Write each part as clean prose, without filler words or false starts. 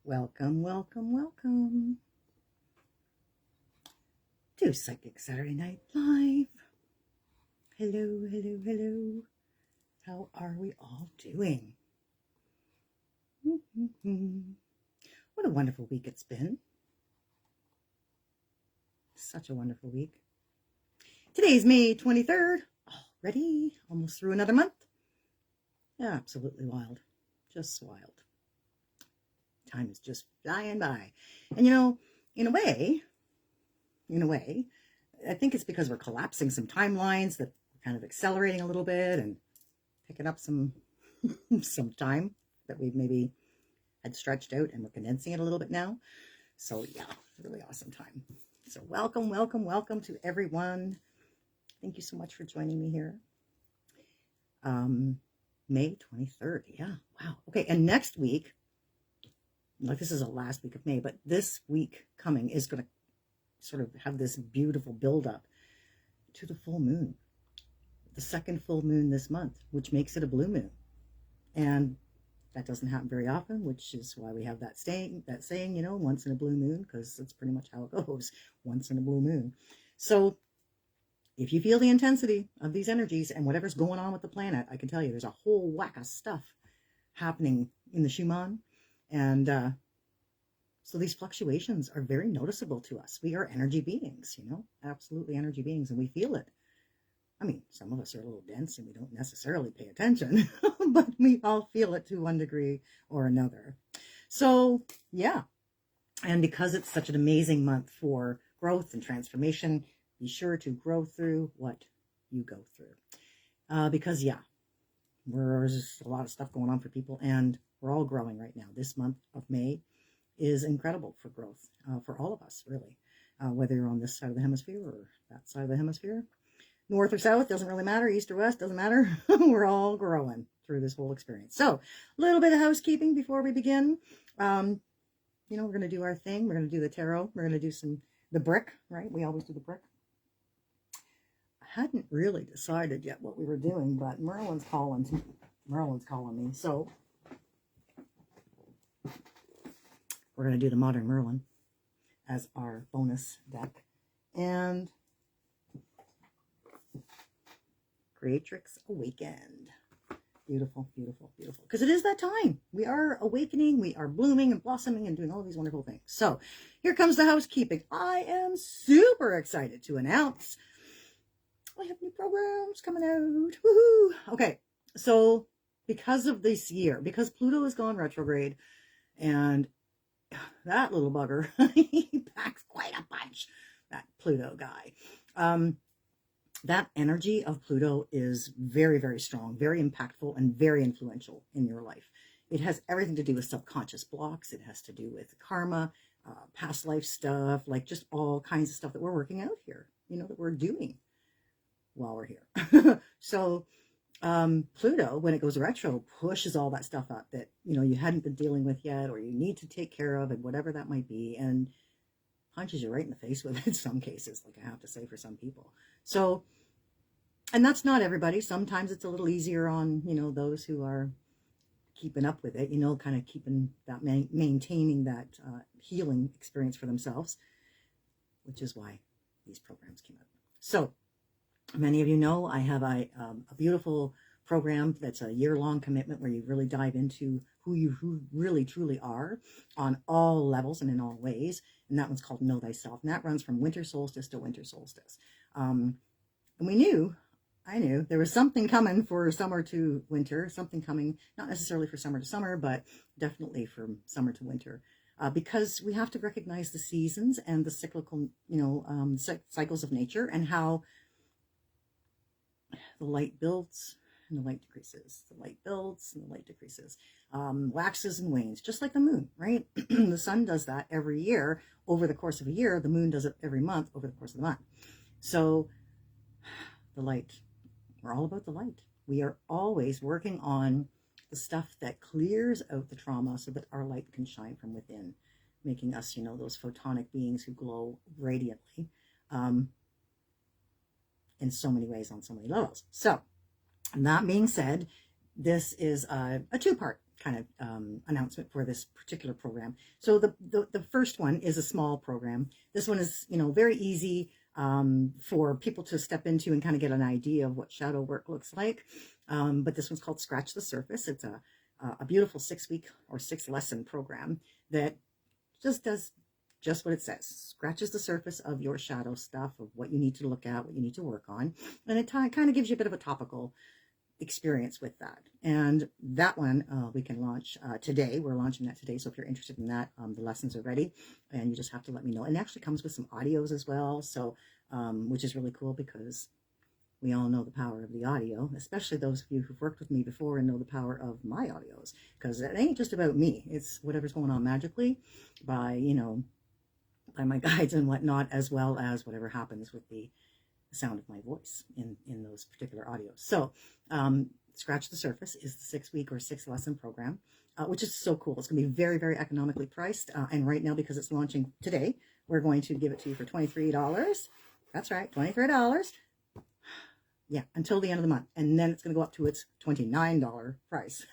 Welcome, welcome, welcome to Psychic Saturday Night Live. Hello, hello, hello. How are we all doing? What a wonderful week it's been. Such a wonderful week. Today's May 23rd. Already almost through another month. Yeah, absolutely wild. Just wild. Time is just flying by. And in a way, I think it's because we're collapsing some timelines that we're kind of accelerating a little bit and picking up some time that we've maybe had stretched out, and we're condensing it a little bit now. So yeah, really awesome time. So welcome, welcome, welcome to everyone. Thank you so much for joining me here. May 23rd. Yeah. Wow. Okay. And next week, like this is the last week of May, but this week coming is going to sort of have this beautiful build up to the full moon, the second full moon this month, which makes it a blue moon. And that doesn't happen very often, which is why we have that saying, once in a blue moon, because that's pretty much how it goes, once in a blue moon. So if you feel the intensity of these energies and whatever's going on with the planet, I can tell you there's a whole whack of stuff happening in the Schumann. And so these fluctuations are very noticeable to us. We are energy beings, absolutely energy beings, and we feel it. I mean, some of us are a little dense and we don't necessarily pay attention, but we all feel it to one degree or another. So, yeah. And because it's such an amazing month for growth and transformation, be sure to grow through what you go through. Because, yeah, there's a lot of stuff going on for people, and we're all growing right now. This month of May is incredible for growth for all of us, really. Whether you're on this side of the hemisphere or that side of the hemisphere, north or south, doesn't really matter, east or west, doesn't matter. We're all growing through this whole experience. So a little bit of housekeeping before we begin. We're going to do our thing. We're going to do the tarot. We're going to do the brick, right? We always do the brick. I hadn't really decided yet what we were doing, but Merlin's calling me. So we're going to do the Modern Merlin as our bonus deck. And Creatrix Awakened. Beautiful, beautiful, beautiful. Because it is that time. We are awakening. We are blooming and blossoming and doing all these wonderful things. So here comes the housekeeping. I am super excited to announce I have new programs coming out. Woohoo! Okay, so because of this year, because Pluto has gone retrograde, and that little bugger, he packs quite a punch, that Pluto guy. That energy of Pluto is very, very strong, very impactful, and very influential in your life. It has everything to do with subconscious blocks. It has to do with karma, past life stuff, like just all kinds of stuff that we're working out here, that we're doing while we're here. So Pluto, when it goes retro, pushes all that stuff up that, you hadn't been dealing with yet, or you need to take care of, and whatever that might be, and punches you right in the face with it in some cases, like I have to say, for some people. So, and that's not everybody. Sometimes it's a little easier on, those who are keeping up with it, kind of keeping that, maintaining that healing experience for themselves, which is why these programs came out. So, many of you know I have a beautiful program that's a year-long commitment where you really dive into who you really truly are on all levels and in all ways. And that one's called Know Thyself. And that runs from winter solstice to winter solstice. And I knew there was something coming for summer to winter, something coming, not necessarily for summer to summer, but definitely from summer to winter. Because we have to recognize the seasons and the cyclical, cycles of nature, and how the light builds and the light decreases. The light builds and the light decreases. Waxes and wanes, just like the moon, right? The sun does that every year over the course of a year. The moon does it every month over the course of the month. So the light, we're all about the light. We are always working on the stuff that clears out the trauma so that our light can shine from within, making us, those photonic beings who glow radiantly. In so many ways, on so many levels. So, that being said, this is a two-part kind of announcement for this particular program. So the first one is a small program. This one is, you know, very easy for people to step into and kind of get an idea of what shadow work looks like. But this one's called Scratch the Surface. It's a beautiful 6-week or 6-lesson program that just does just what it says. Scratches the surface of your shadow stuff, of what you need to look at, what you need to work on. And it kind of gives you a bit of a topical experience with that. And that one we can launch today. We're launching that today. So if you're interested in that, the lessons are ready and you just have to let me know. And it actually comes with some audios as well. So, which is really cool because we all know the power of the audio, especially those of you who've worked with me before and know the power of my audios, because it ain't just about me. It's whatever's going on magically by, you know, by my guides and whatnot, as well as whatever happens with the sound of my voice in those particular audios. So Scratch the Surface is the 6-week or 6-lesson program, which is so cool. It's going to be very, very economically priced. And right now, because it's launching today, we're going to give it to you for $23. That's right, $23. Yeah, until the end of the month. And then it's going to go up to its $29 price.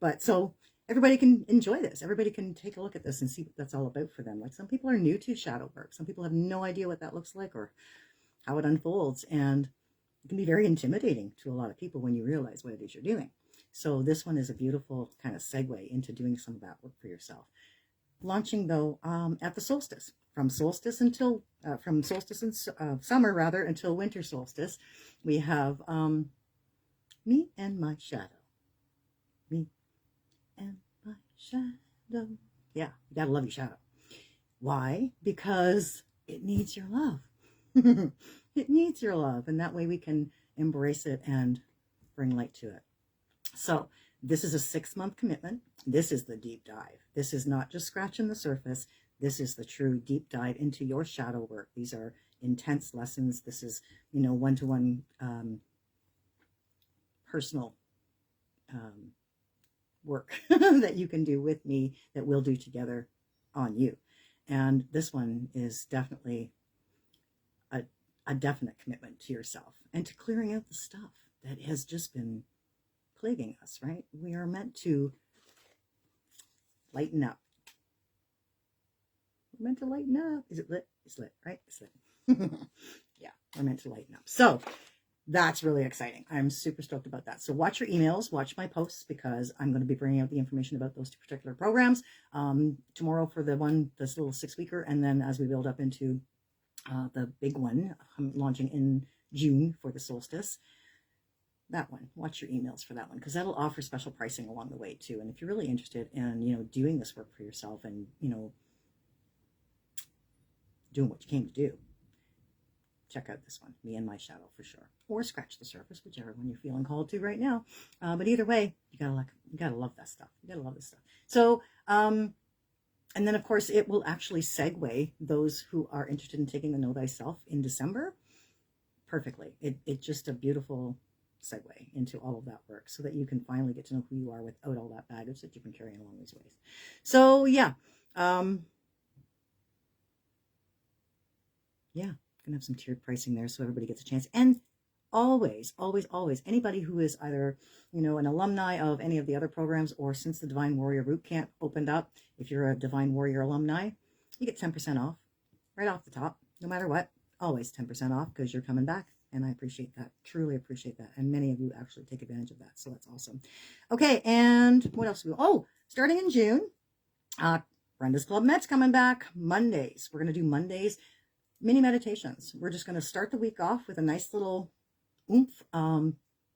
But so everybody can enjoy this. Everybody can take a look at this and see what that's all about for them. Like, some people are new to shadow work. Some people have no idea what that looks like or how it unfolds. And it can be very intimidating to a lot of people when you realize what it is you're doing. So this one is a beautiful kind of segue into doing some of that work for yourself. Launching though at the solstice, from solstice until summer rather until winter solstice, we have me and my shadow. Me and my shadow. Yeah, you gotta love your shadow. Why? Because it needs your love. It needs your love, and that way we can embrace it and bring light to it. So this is a 6-month commitment. This is the deep dive. This is not just scratching the surface. This is the true deep dive into your shadow work. These are intense lessons. This is, you know, one-to-one personal work that you can do with me, that we'll do together on you. And this one is definitely a definite commitment to yourself and to clearing out the stuff that has just been plaguing us, right? We are meant to lighten up. We're meant to lighten up. Is it lit? It's lit, right? It's lit. Yeah, we're meant to lighten up. So that's really exciting. I'm super stoked about that. So watch your emails, watch my posts, because I'm going to be bringing out the information about those 2 particular programs tomorrow for this little 6-weeker. And then as we build up into the big one, launching in June for the solstice. That one, watch your emails for that one, because that'll offer special pricing along the way too. And if you're really interested in, you know, doing this work for yourself and, you know, doing what you came to do, check out this one, Me and My Shadow, for sure, or Scratch the Surface, whichever one you're feeling called to right now. But either way, you gotta love that stuff. You gotta love this stuff. So, and then, of course, it will actually segue those who are interested in taking the Know Thyself in December perfectly. It's just a beautiful segue into all of that work, so that you can finally get to know who you are without all that baggage that you've been carrying along these ways. So, yeah. Yeah, gonna have some tiered pricing there so everybody gets a chance. And always, always, always, anybody who is either, you know, an alumni of any of the other programs, or since the Divine Warrior Boot Camp opened up, if you're a Divine Warrior alumni, you get 10% off right off the top, no matter what. Always 10% off, because you're coming back. And I appreciate that, truly appreciate that. And many of you actually take advantage of that. So that's awesome. Okay, and what else? Starting in June, Brenda's Club Med's coming back Mondays. We're going to do Mondays mini meditations. We're just going to start the week off with a nice little oomph,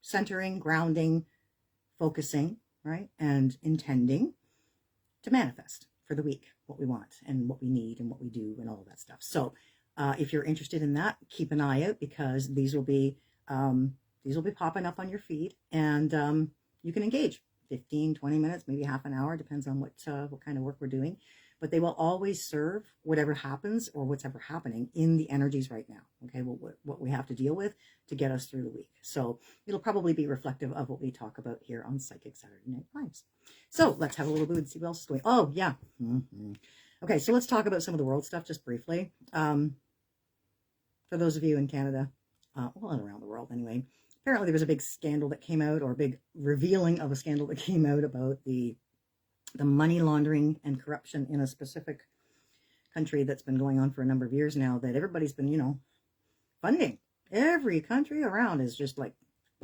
centering, grounding, focusing, right? And intending to manifest for the week what we want and what we need and what we do and all of that stuff. So if you're interested in that, keep an eye out, because these will be popping up on your feed, and you can engage 15, 20 minutes, maybe half an hour, depends on what kind of work we're doing. But they will always serve whatever happens or what's ever happening in the energies right now. Okay, what we have to deal with to get us through the week. So it'll probably be reflective of what we talk about here on Psychic Saturday Night Lives. So let's have a little bit and see what else is going on. Oh, yeah. Okay, so let's talk about some of the world stuff just briefly. For those of you in Canada, well, and around the world anyway. Apparently there was a big scandal that came out, or a big revealing of a scandal that came out about the money laundering and corruption in a specific country that's been going on for a number of years now, that everybody's been, funding. Every country around is just like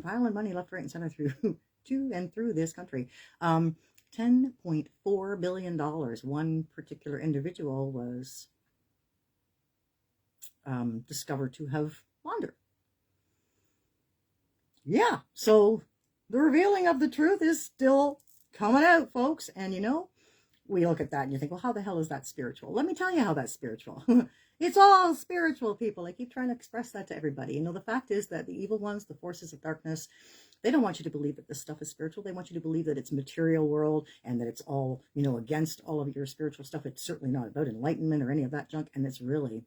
piling money left, right, and center through to and through this country. $10.4 billion. One particular individual was discovered to have laundered. Yeah, so the revealing of the truth is still coming out, folks. And we look at that and you think, well, how the hell is that spiritual? Let me tell you how that's spiritual. It's all spiritual, people. I keep trying to express that to everybody. The fact is that the evil ones, the forces of darkness, they don't want you to believe that this stuff is spiritual. They want you to believe that it's material world and that it's all, against all of your spiritual stuff. It's certainly not about enlightenment or any of that junk. And it's really,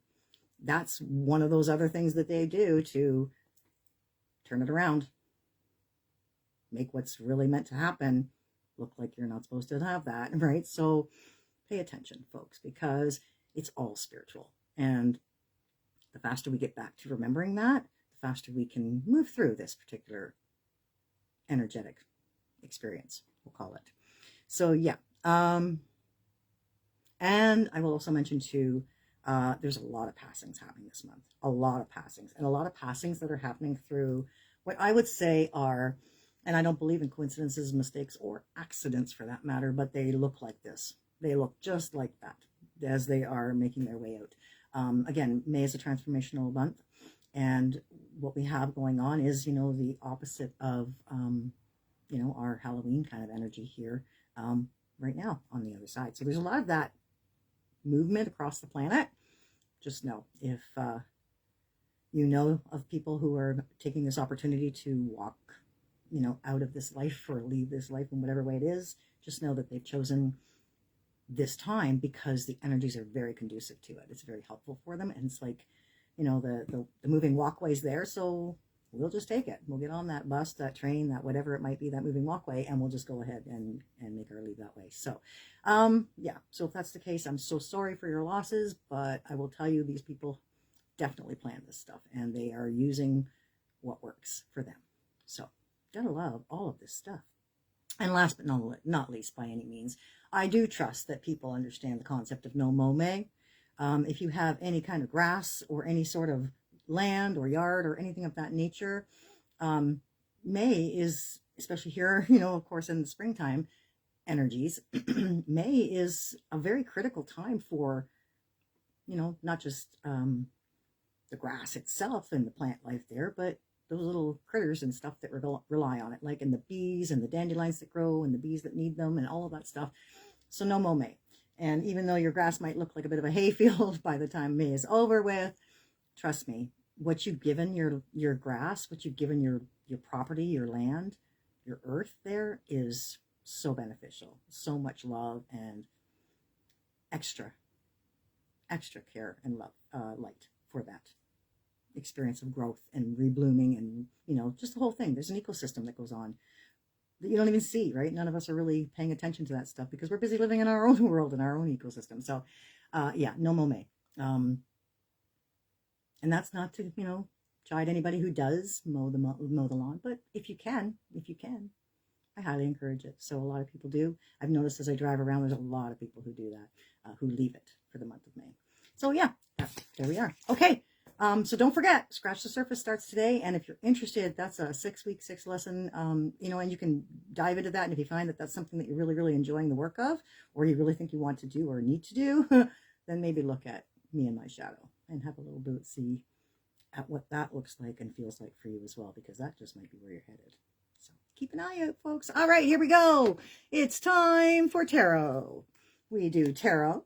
that's one of those other things that they do to turn it around. Make what's really meant to happen look like you're not supposed to have that, right? So pay attention, folks, because it's all spiritual. And the faster we get back to remembering that, the faster we can move through this particular energetic experience, we'll call it. So yeah. And I will also mention too, there's a lot of passings happening this month. A lot of passings. And a lot of passings that are happening through what I would say are, and I don't believe in coincidences, mistakes, or accidents for that matter, but they look like this. They look just like that as they are making their way out. Again, May is a transformational month. And what we have going on is, the opposite of, our Halloween kind of energy here right now on the other side. So there's a lot of that movement across the planet. Just know, if you know of people who are taking this opportunity to walk, out of this life or leave this life in whatever way it is, just know that they've chosen this time because the energies are very conducive to it. It's very helpful for them. And it's like, the moving walkway's there. So we'll just take it. We'll get on that bus, that train, that whatever it might be, that moving walkway, and we'll just go ahead and make our leave that way. So, yeah. So if that's the case, I'm so sorry for your losses, but I will tell you, these people definitely plan this stuff and they are using what works for them. So gotta love all of this stuff. And last but not least, by any means, I do trust that people understand the concept of no mow May. If you have any kind of grass or any sort of land or yard or anything of that nature, May is, especially here, of course, in the springtime energies, May is a very critical time for, not just the grass itself and the plant life there, but those little critters and stuff that rely on it, like in the bees and the dandelions that grow and the bees that need them and all of that stuff. So no mow May. And even though your grass might look like a bit of a hayfield by the time May is over with, trust me, what you've given your grass, what you've given your property, your land, your earth there is so beneficial. So much love and extra care and love, light for that experience of growth and reblooming and, just the whole thing. There's an ecosystem that goes on that you don't even see, right? None of us are really paying attention to that stuff because we're busy living in our own world and our own ecosystem. So, yeah, no mow May. And that's not to, chide anybody who does mow the lawn, but if you can, I highly encourage it. So a lot of people do. I've noticed as I drive around, there's a lot of people who do that, who leave it for the month of May. So yeah, there we are. Okay. So don't forget, Scratch the Surface starts today. And if you're interested, that's a 6-week, 6-lesson, and you can dive into that. And if you find that that's something that you're really, really enjoying the work of, or you really think you want to do or need to do, then maybe look at Me and My Shadow and have a little bit, see at what that looks like and feels like for you as well, because that just might be where you're headed. So keep an eye out, folks. All right, here we go. It's time for tarot. We do tarot.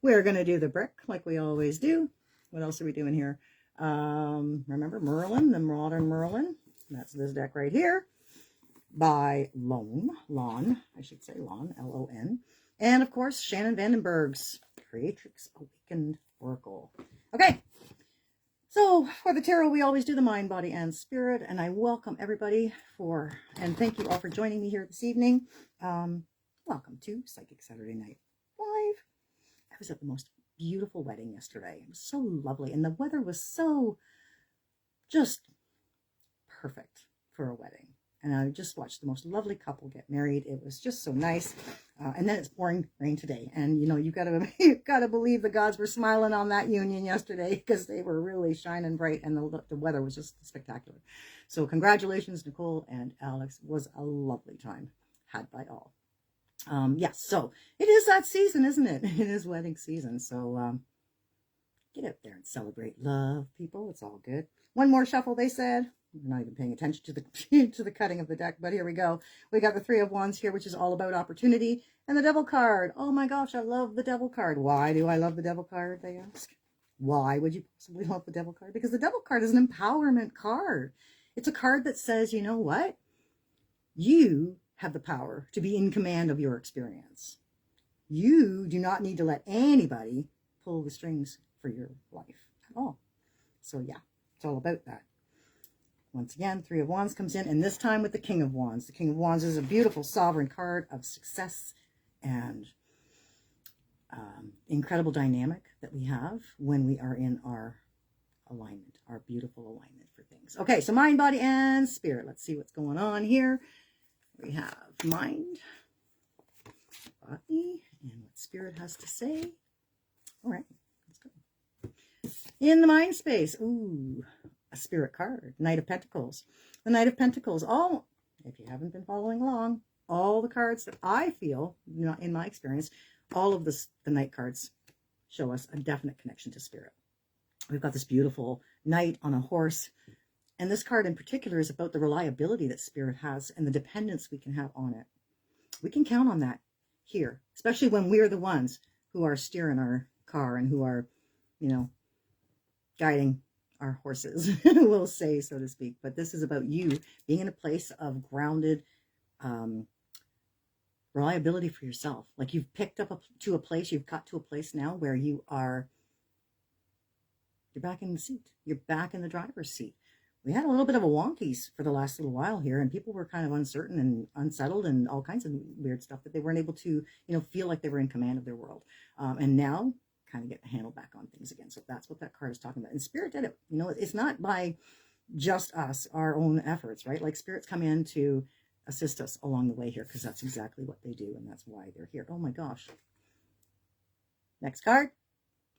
We're going to do the brick like we always do. What else are we doing here? Remember Merlin, the Modern Merlin. That's this deck right here by Lon, L-O-N. And of course, Shannon Vandenberg's Creatrix Awakened Oracle. Okay. So for the tarot, we always do the mind, body, and spirit. And I welcome everybody and thank you all for joining me here this evening. Welcome to Psychic Saturday Night Live. I was at the most beautiful wedding yesterday. It was so lovely. And the weather was so just perfect for a wedding. And I just watched the most lovely couple get married. It was just so nice. And then it's pouring rain today. And, you know, you gotta believe the gods were smiling on that union yesterday, because they were really shining bright and the weather was just spectacular. So congratulations, Nicole and Alex. It was a lovely time had by all. Yes, so it is that season, isn't it? It is wedding season. So get out there and celebrate love, people. It's all good. One more shuffle, they said. We're not even paying attention to the to the cutting of the deck, but here we go. We got the Three of Wands here, which is all about opportunity, and the Devil card. Oh my gosh, I love the Devil card. Why do I love the Devil card, they ask? Why would you possibly love the Devil card? Because the Devil card is an empowerment card. It's a card that says, you know what? You have the power to be in command of your experience. You do not need to let anybody pull the strings for your life at all. So yeah, it's all about that. Once again, Three of Wands comes in, and this time with the King of Wands. The King of Wands is a beautiful sovereign card of success and incredible dynamic that we have when we are in our alignment, our beautiful alignment for things. Okay, so mind, body, and spirit. Let's see what's going on here. We have mind, body, and what spirit has to say. All right, let's go. In the mind space, ooh, a spirit card, Knight of Pentacles. The Knight of Pentacles, all, if you haven't been following along, all the cards that I feel, you know, in my experience, all of the Knight cards show us a definite connection to spirit. We've got this beautiful knight on a horse, and this card in particular is about the reliability that spirit has and the dependence we can have on it. We can count on that here, especially when we're the ones who are steering our car and who are, you know, guiding our horses, we'll say, so to speak. But this is about you being in a place of grounded reliability for yourself. Like you've picked up to a place, you've got to a place now where you're back in the seat. You're back in the driver's seat. We had a little bit of a wonkies for the last little while here, and people were kind of uncertain and unsettled and all kinds of weird stuff that they weren't able to, you know, feel like they were in command of their world. And now kind of get the handle back on things again. So that's what that card is talking about. And spirit did it. You know, it's not by just us, our own efforts, right? Like spirits come in to assist us along the way here, because that's exactly what they do, and that's why they're here. Oh my gosh. Next card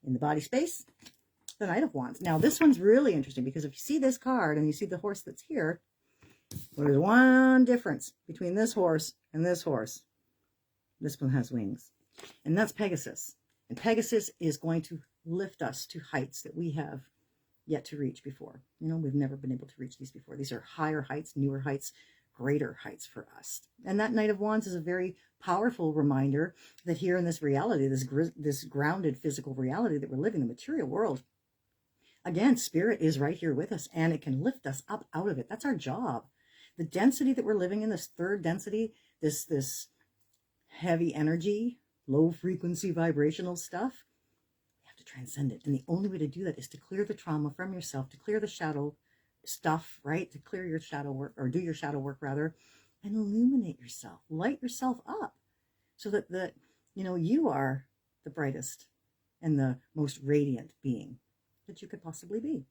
in the body space, the Knight of Wands. Now this one's really interesting, because if you see this card and you see the horse that's here, well, there's one difference between this horse and this horse. This one has wings, and that's Pegasus. And Pegasus is going to lift us to heights that we have yet to reach before. You know, we've never been able to reach these before. These are higher heights, newer heights, greater heights for us. And that Knight of Wands is a very powerful reminder that here in this reality, this grounded physical reality that we're living, the material world, again, spirit is right here with us, and it can lift us up out of it. That's our job. The density that we're living in, this third density, this heavy energy, low frequency vibrational stuff, you have to transcend it. And the only way to do that is to clear the trauma from yourself, to clear the shadow stuff, right? To clear your shadow work, or do your shadow work rather, and illuminate yourself, light yourself up, so that you know, you are the brightest and the most radiant being that you could possibly be.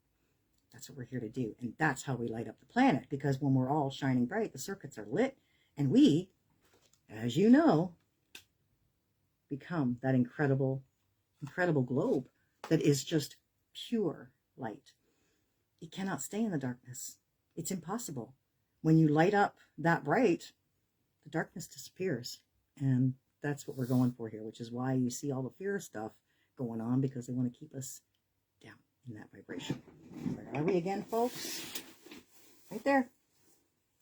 That's what we're here to do. And that's how we light up the planet, because when we're all shining bright, the circuits are lit, and we, as you know, become that incredible globe that is just pure light. It cannot stay in the darkness. It's impossible. When you light up that bright, the darkness disappears. And that's what we're going for here, which is why you see all the fear stuff going on, because they want to keep us down in that vibration. Where are we again, folks? Right there.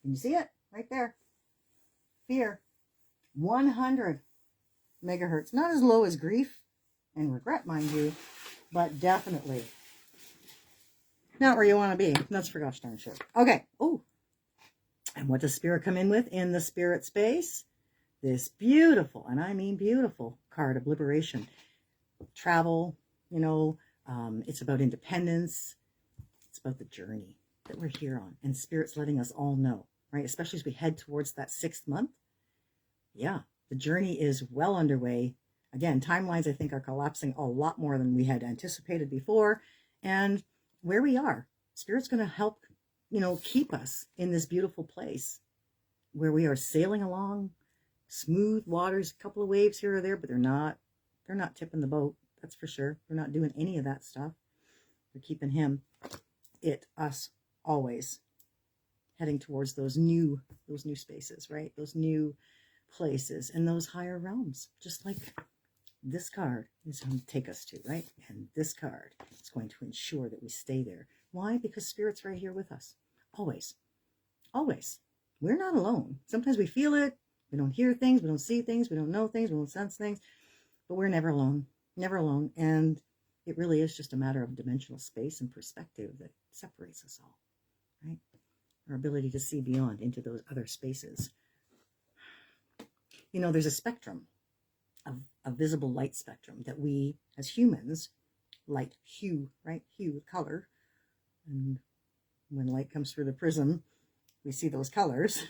Can you see it? Right there. Fear. 100 megahertz. Not as low as grief and regret, mind you, but definitely not where you want to be. That's for gosh darn sure. Okay. Oh, and what does spirit come in with in the spirit space? This beautiful, and I mean beautiful, card of liberation. Travel, you know, it's about independence. It's about the journey that we're here on. And spirit's letting us all know, right? Especially as we head towards that 6th month. Yeah, the journey is well underway. Again, timelines, I think, are collapsing a lot more than we had anticipated before. And where we are, Spirit's going to help, keep us in this beautiful place where we are sailing along, smooth waters, a couple of waves here or there, but they're not tipping the boat. That's for sure. They're not doing any of that stuff. They're keeping him, us always heading towards those new spaces, right? Those new places and those higher realms, just like this card is going to take us to, right? And this card is going to ensure that we stay there. Why? Because Spirit's right here with us. Always. Always. We're not alone. Sometimes we feel it. We don't hear things. We don't see things. We don't know things. We don't sense things. But we're never alone. Never alone. And it really is just a matter of dimensional space and perspective that separates us all, right? Our ability to see beyond into those other spaces. There's a spectrum, a visible light spectrum that we as humans, light, hue, right? Hue, color. And when light comes through the prism, we see those colors.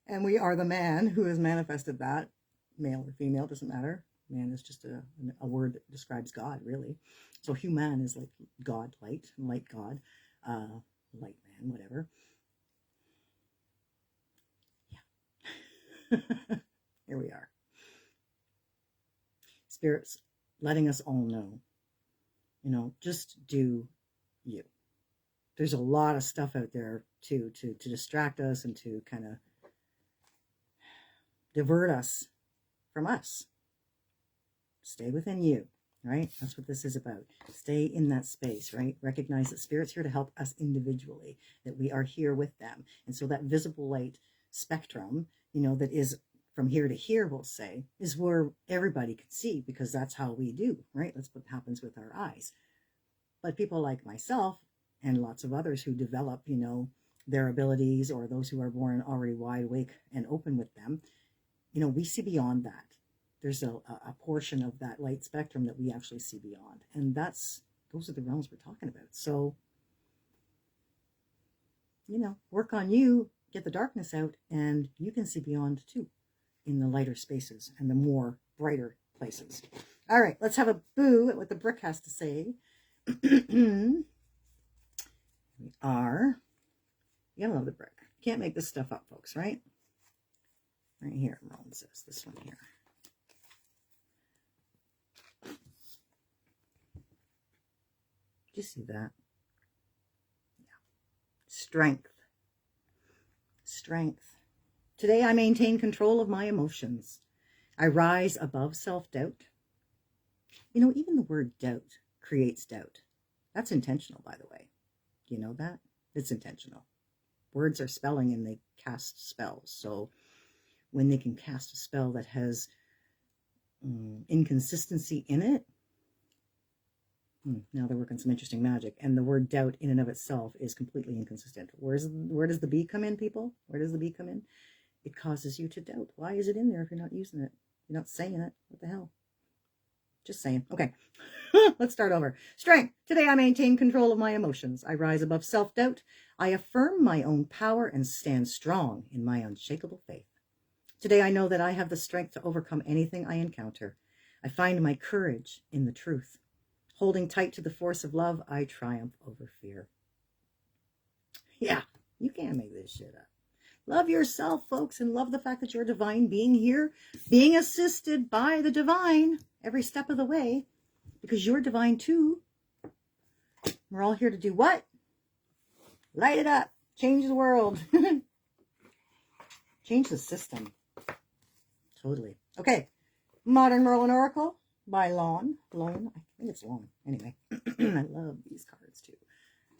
And we are the man who has manifested that, male or female, doesn't matter. Man is just a word that describes God, really. So human is like God, light, and light God, light man, whatever. Yeah. Here we are. Spirit's letting us all know, just do you. There's a lot of stuff out there to distract us and to kind of divert us from us. Stay within you, right? That's what this is about. Stay in that space, right? Recognize that Spirit's here to help us individually, that we are here with them. And so that visible light spectrum, that is from here to here, we'll say, is where everybody can see, because that's how we do, right? That's what happens with our eyes. But people like myself and lots of others who develop, their abilities, or those who are born already wide awake and open with them, we see beyond that. There's a portion of that light spectrum that we actually see beyond. And those are the realms we're talking about. So, work on you, get the darkness out, and you can see beyond too, in the lighter spaces and the more brighter places. All right, let's have a boo at what the brick has to say. We are, you gotta love the brick. Can't make this stuff up, folks, right? Right here, Merlin says, this one here. Do you see that? Yeah. Strength. Strength. Today I maintain control of my emotions. I rise above self-doubt. Even the word doubt creates doubt. That's intentional, by the way. Do you know that? It's intentional. Words are spelling and they cast spells. So when they can cast a spell that has inconsistency in it, now they're working some interesting magic. And the word doubt in and of itself is completely inconsistent. Where does the B come in, people? Where does the B come in? It causes you to doubt. Why is it in there if you're not using it? You're not saying it. What the hell? Just saying. Okay. Let's start over. Strength. Today I maintain control of my emotions. I rise above self-doubt. I affirm my own power and stand strong in my unshakable faith. Today I know that I have the strength to overcome anything I encounter. I find my courage in the truth. Holding tight to the force of love, I triumph over fear. Yeah, you can't make this shit up. Love yourself, folks, and love the fact that you're a divine being here, being assisted by the divine every step of the way, because you're divine too. We're all here to do what? Light it up. Change the world. Change the system. Totally. Okay. Modern Merlin Oracle by Lon. I think it's Lon. Anyway, I love these cards too.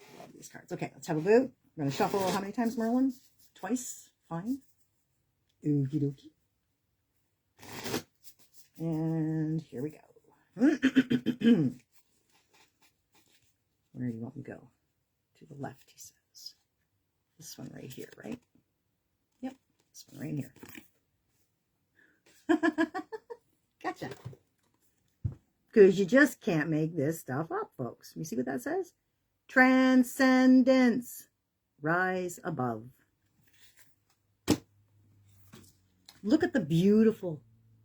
I love these cards. Okay, let's have a boot. I'm going to shuffle how many times, Merlin? Twice. Fine. Okie dokie. And here we go. Where do you want me to go? To the left, he says. This one right here, right? Yep, this one right here. Gotcha. Because you just can't make this stuff up, folks. You see what that says? Transcendence. Rise above. Look at the beautiful,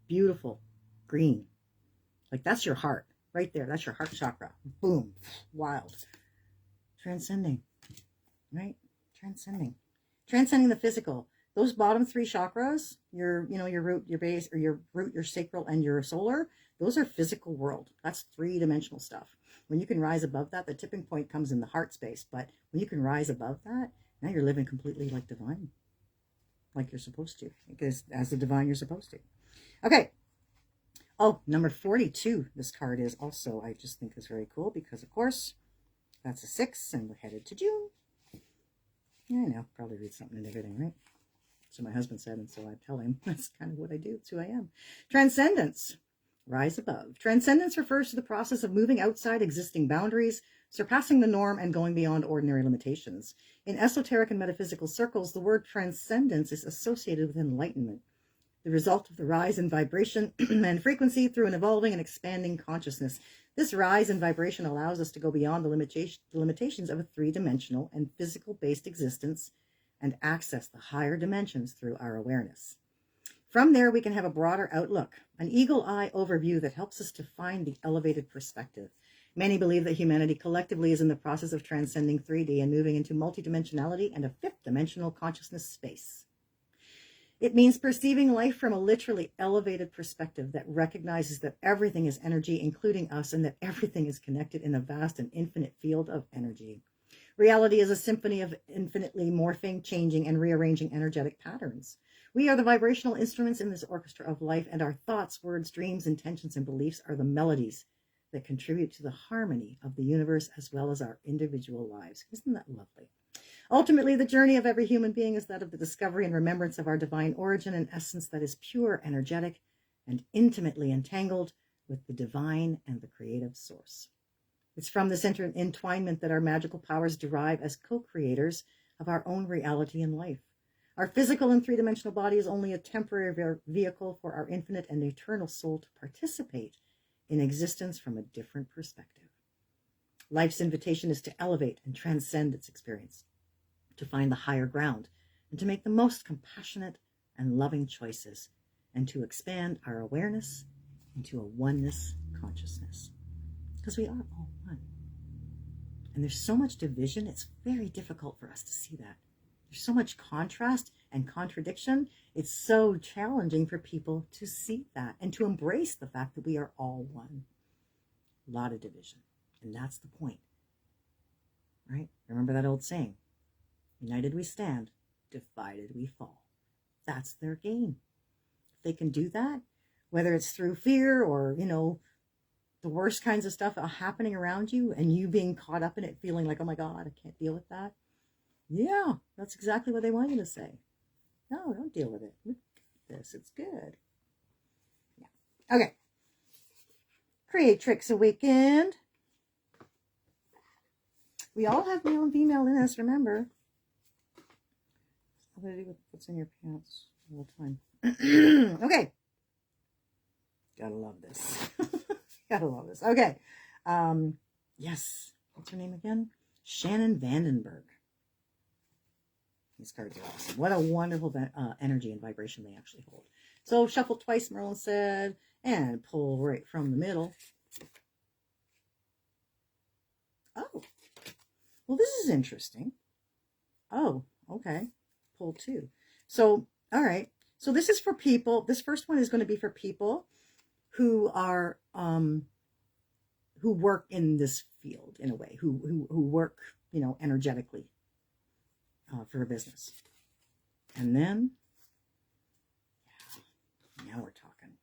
beautiful green. Like that's your heart right there. That's your heart chakra. Boom. Wild. Transcending. right? Transcending the physical. Those bottom three chakras, your root, your base, or your root, your sacral, and your solar, those are physical world. That's three-dimensional stuff. When you can rise above that, the tipping point comes in the heart space. But when you can rise above that, now you're living completely like divine, like you're supposed to, because as the divine, you're supposed to. Okay. Oh, number 42. This card is also, I just think is very cool because, of course, that's a 6, and we're headed to June. Yeah, I know. Probably read something and everything, right? So my husband said, and so I tell him. That's kind of what I do. It's who I am. Transcendence. Rise above. Transcendence refers to the process of moving outside existing boundaries, surpassing the norm, and going beyond ordinary limitations. In esoteric and metaphysical circles, the word transcendence is associated with enlightenment, the result of the rise in vibration and frequency through an evolving and expanding consciousness. This rise in vibration allows us to go beyond the limitations of a three-dimensional and physical-based existence and access the higher dimensions through our awareness. From there, we can have a broader outlook, an eagle-eye overview that helps us to find the elevated perspective. Many believe that humanity collectively is in the process of transcending 3D and moving into multidimensionality and a fifth-dimensional consciousness space. It means perceiving life from a literally elevated perspective that recognizes that everything is energy, including us, and that everything is connected in a vast and infinite field of energy. Reality is a symphony of infinitely morphing, changing, and rearranging energetic patterns. We are the vibrational instruments in this orchestra of life, and our thoughts, words, dreams, intentions, and beliefs are the melodies that contribute to the harmony of the universe as well as our individual lives. Isn't that lovely? Ultimately, the journey of every human being is that of the discovery and remembrance of our divine origin and essence that is pure, energetic, and intimately entangled with the divine and the creative source. It's from this entwinement that our magical powers derive as co-creators of our own reality in life. Our physical and three-dimensional body is only a temporary vehicle for our infinite and eternal soul to participate in existence from a different perspective. Life's invitation is to elevate and transcend its experience, to find the higher ground, and to make the most compassionate and loving choices, and to expand our awareness into a oneness consciousness. Because we are all one. And there's so much division, it's very difficult for us to see that. There's so much contrast and contradiction. It's so challenging for people to see that and to embrace the fact that we are all one. A lot of division. And that's the point. Right? Remember that old saying, united we stand, divided we fall. That's their game. If they can do that, whether it's through fear or, the worst kinds of stuff happening around you and you being caught up in it, feeling like, oh my God, I can't deal with that. Yeah, that's exactly what they want you to say. No, don't deal with it. We got this. It's good. Yeah. Okay. Creatrix Awakened. We all have male and female in us, remember. What do with what's in your pants all the time? Okay. Gotta love this. Gotta love this. Okay. Yes. What's her name again? Shannon Vandenberg. These cards are awesome. What a wonderful energy and vibration they actually hold. So shuffle twice, Merlin said, and pull right from the middle. Oh. Well, this is interesting. Oh, okay. Pull two. So, all right. So this is for people. This first one is going to be for people who are who work in this field in a way, who work, energetically for a business. And then, yeah, now we're talking.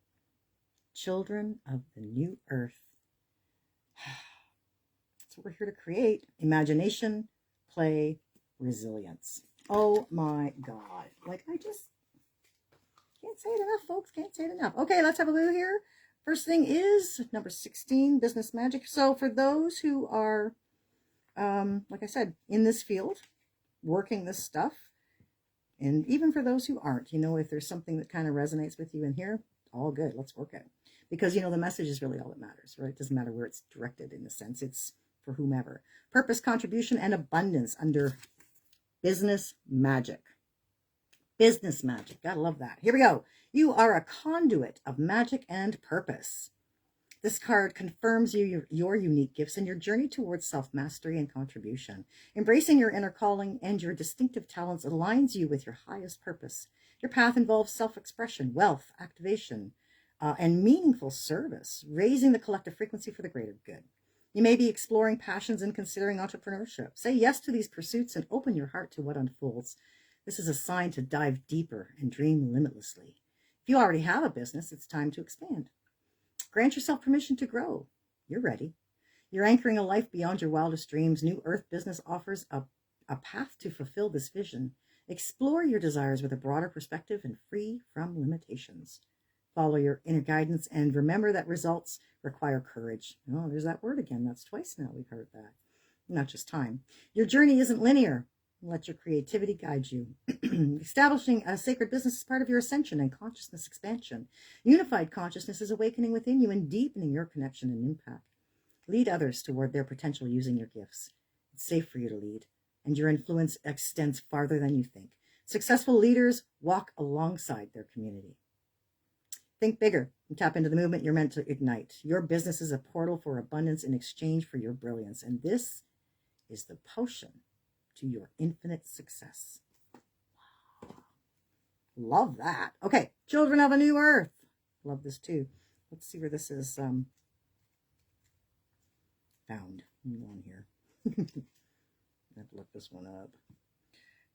Children of the New Earth. That's what we're here to create. Imagination, play, resilience. Oh my God. Like, I just can't say it enough, folks. Can't say it enough. Okay, let's have a look here. First thing is number 16, business magic. So for those who are, like I said, in this field, working this stuff, and even for those who aren't, if there's something that kind of resonates with you in here, all good. Let's work it. Because, the message is really all that matters, right? It doesn't matter where it's directed in a sense. It's for whomever. Purpose, contribution, and abundance under business magic. Business magic. Gotta love that. Here we go. You are a conduit of magic and purpose. This card confirms your unique gifts and your journey towards self-mastery and contribution. Embracing your inner calling and your distinctive talents aligns you with your highest purpose. Your path involves self-expression, wealth, activation, and meaningful service, raising the collective frequency for the greater good. You may be exploring passions and considering entrepreneurship. Say yes to these pursuits and open your heart to what unfolds. This is a sign to dive deeper and dream limitlessly. If you already have a business, it's time to expand. Grant yourself permission to grow. You're ready. You're anchoring a life beyond your wildest dreams. New Earth Business offers a path to fulfill this vision. Explore your desires with a broader perspective and free from limitations. Follow your inner guidance and remember that results require courage. Oh, there's that word again. That's twice now we've heard that. Not just time. Your journey isn't linear. Let your creativity guide you. Establishing a sacred business is part of your ascension and consciousness expansion. Unified consciousness is awakening within you and deepening your connection and impact. Lead others toward their potential using your gifts. It's safe for you to lead, and your influence extends farther than you think. Successful leaders walk alongside their community. Think bigger and tap into the movement you're meant to ignite. Your business is a portal for abundance in exchange for your brilliance, and this is the potion to your infinite success. Wow. Love that. Okay, children of a new earth. Love this too. Let's see where this is found. On here. I have to look this one up.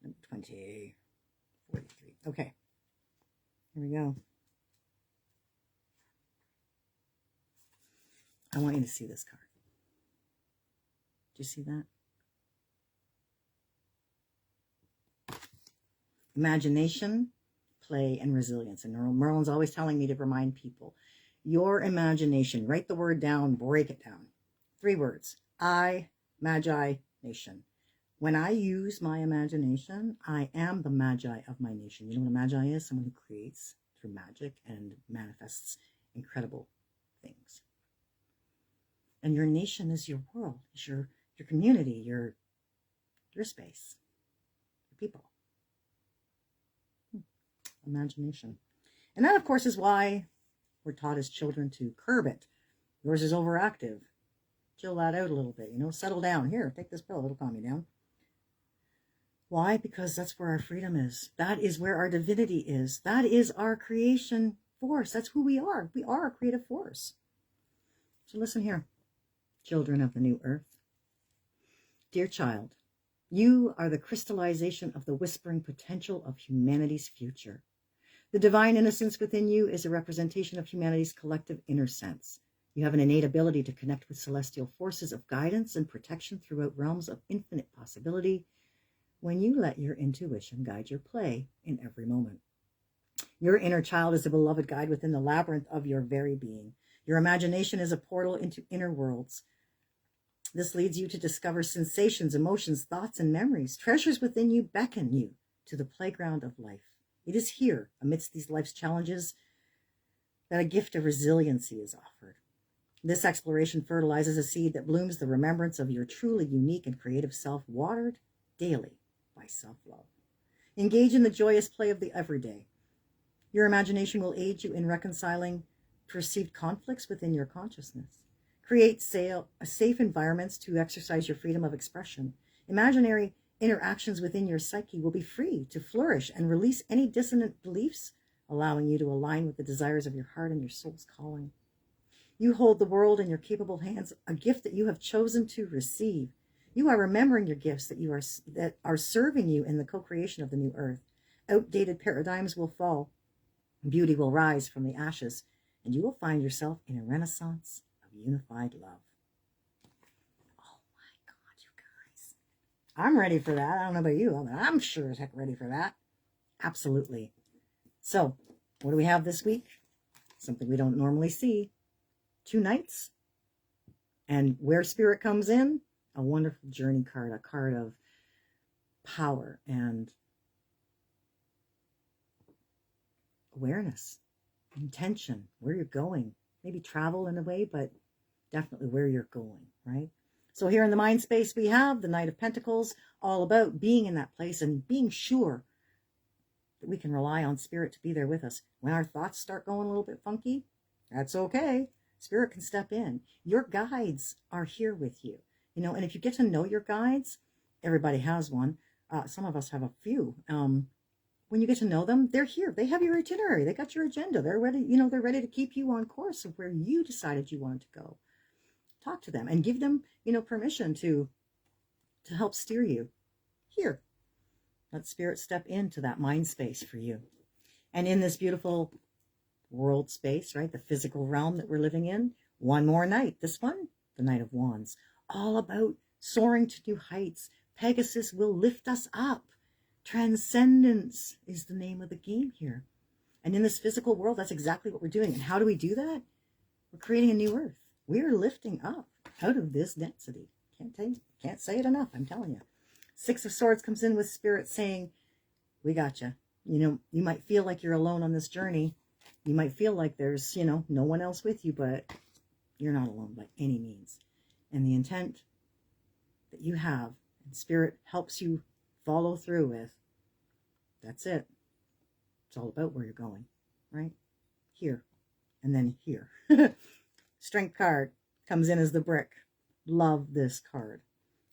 Number 20, 43. Okay, here we go. I want you to see this card. Do you see that? Imagination, play, and resilience. And Merlin's always telling me to remind people, your imagination, write the word down, break it down. 3 words. I, Magi, Nation. When I use my imagination, I am the Magi of my nation. You know what a Magi is? Someone who creates through magic and manifests incredible things. And your nation is your world, is your community, your space, your people. Imagination. And that, of course, is why we're taught as children to curb it. Yours is overactive. Chill that out a little bit, settle down. Here, take this pill, it'll calm you down. Why? Because that's where our freedom is. That is where our divinity is. That is our creation force. That's who we are. We are a creative force. So listen here, children of the new earth. Dear child, you are the crystallization of the whispering potential of humanity's future. The divine innocence within you is a representation of humanity's collective inner sense. You have an innate ability to connect with celestial forces of guidance and protection throughout realms of infinite possibility when you let your intuition guide your play in every moment. Your inner child is a beloved guide within the labyrinth of your very being. Your imagination is a portal into inner worlds. This leads you to discover sensations, emotions, thoughts, and memories. Treasures within you beckon you to the playground of life. It is here, amidst these life's challenges, that a gift of resiliency is offered. This exploration fertilizes a seed that blooms the remembrance of your truly unique and creative self, watered daily by self-love. Engage in the joyous play of the everyday. Your imagination will aid you in reconciling perceived conflicts within your consciousness. Create safe environments to exercise your freedom of expression. Imaginary interactions within your psyche will be free to flourish and release any dissonant beliefs, allowing you to align with the desires of your heart and your soul's calling. You hold the world in your capable hands, a gift that you have chosen to receive. You are remembering your gifts that are serving you in the co-creation of the new earth. Outdated paradigms will fall. Beauty will rise from the ashes, and you will find yourself in a renaissance of unified love. Oh my God, you guys. I'm ready for that. I don't know about you, but I'm sure as heck ready for that. Absolutely. So, what do we have this week? Something we don't normally see. 2 nights. And where spirit comes in, a wonderful journey card, a card of power and awareness, intention, where you're going. Maybe travel in a way, but definitely where you're going, right? So here in the mind space, we have the Knight of Pentacles, all about being in that place and being sure that we can rely on spirit to be there with us. When our thoughts start going a little bit funky, that's okay. Spirit can step in. Your guides are here with you. You know, and if you get to know your guides, everybody has one. Some of us have a few. When you get to know them, they're here. They have your itinerary. They got your agenda. They're ready. You know, they're ready to keep you on course of where you decided you wanted to go. Talk to them and give them, you know, permission to help steer you. Here, let Spirit step into that mind space for you. And in this beautiful world space, right, the physical realm that we're living in, one more night. This one, the Knight of Wands, all about soaring to new heights. Pegasus will lift us up. Transcendence is the name of the game here. And in this physical world, that's exactly what we're doing. And how do we do that? We're creating a new earth. We're lifting up out of this density. Can't say it enough, I'm telling you. Six of Swords comes in with Spirit saying, we got you. You know, you might feel like you're alone on this journey. You might feel like there's, you know, no one else with you, but you're not alone by any means. And the intent that you have, and Spirit helps you follow through with, that's it. It's all about where you're going, right? Here, and then here. Strength card comes in as the brick. Love this card.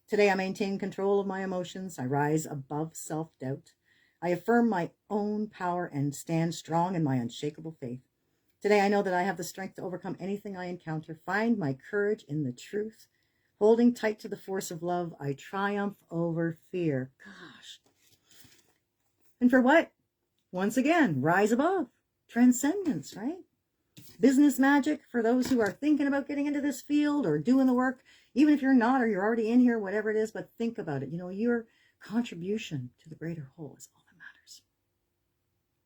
Today I maintain control of my emotions. I rise above self-doubt. I affirm my own power and stand strong in my unshakable faith. Today I know that I have the strength to overcome anything I encounter. Find my courage in the truth. Holding tight to the force of love, I triumph over fear. Gosh. And for what? Once again, rise above. Transcendence, right? Business magic for those who are thinking about getting into this field or doing the work, even if you're not or you're already in here, whatever it is, but think about it. You know, your contribution to the greater whole is all that matters.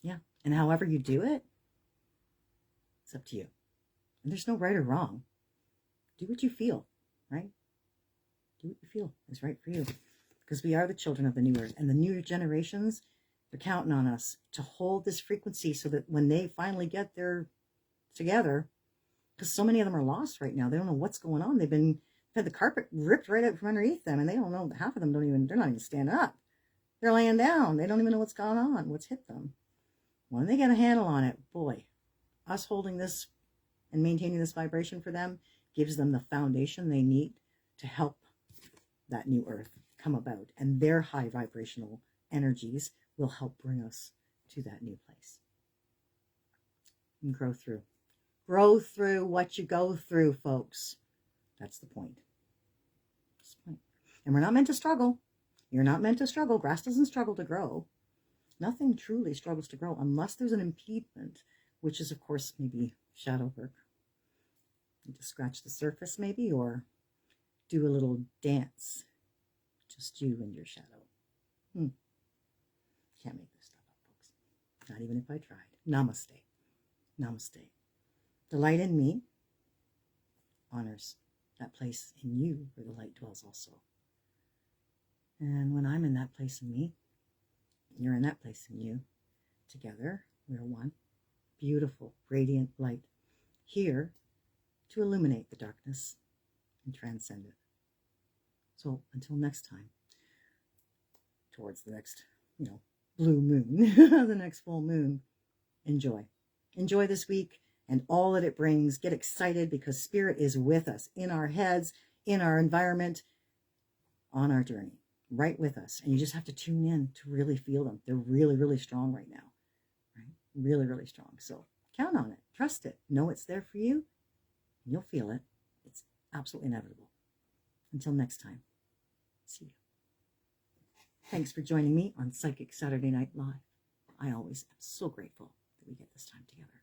Yeah. And however you do it, it's up to you. And there's no right or wrong. Do what you feel, right? Do what you feel is right for you. Because we are the children of the new earth. And the new generations, they're counting on us to hold this frequency so that when they finally get their together, because so many of them are lost right now. They don't know what's going on. They've had the carpet ripped right out from underneath them, and they don't know. Half of them they're not even standing up. They're laying down. They don't even know what's going on, what's hit them. When they get a handle on it, boy, us holding this and maintaining this vibration for them gives them the foundation they need to help that new earth come about. And their high vibrational energies will help bring us to that new place. And grow through. Grow through what you go through, folks. That's the point. That's the point. And we're not meant to struggle. You're not meant to struggle. Grass doesn't struggle to grow. Nothing truly struggles to grow unless there's an impediment, which is, of course, maybe shadow work. You just scratch the surface, maybe, or do a little dance. Just you and your shadow. Can't make this stuff up, folks. Not even if I tried. Namaste. Namaste. The light in me honors that place in you where the light dwells also. And when I'm in that place in me, you're in that place in you, together, we're one. Beautiful, radiant light here to illuminate the darkness and transcend it. So until next time, towards the next, blue moon, the next full moon, enjoy. Enjoy this week and all that it brings. Get excited because Spirit is with us in our heads, in our environment, on our journey, right with us. And you just have to tune in to really feel them. They're really, really strong right now, right? Really, really strong. So count on it. Trust it. Know it's there for you. And you'll feel it. It's absolutely inevitable. Until next time, see you. Thanks for joining me on Psychic Saturday Night Live. I always am so grateful that we get this time together.